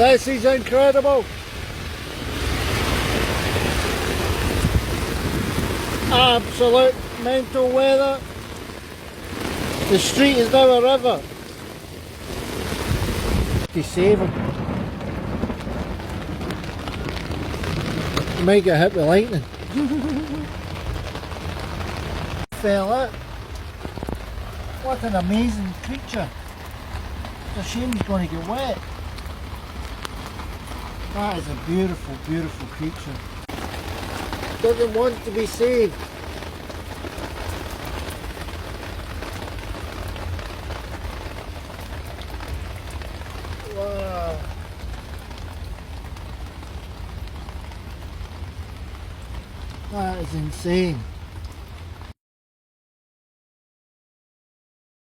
This is incredible. Absolute mental weather. The street is now a river. To save him. He might get hit with lightning. Fell out. What an amazing creature. It's a shame he's going to get wet. That is a beautiful, beautiful creature. Doesn't want to be saved. Wow. That is insane.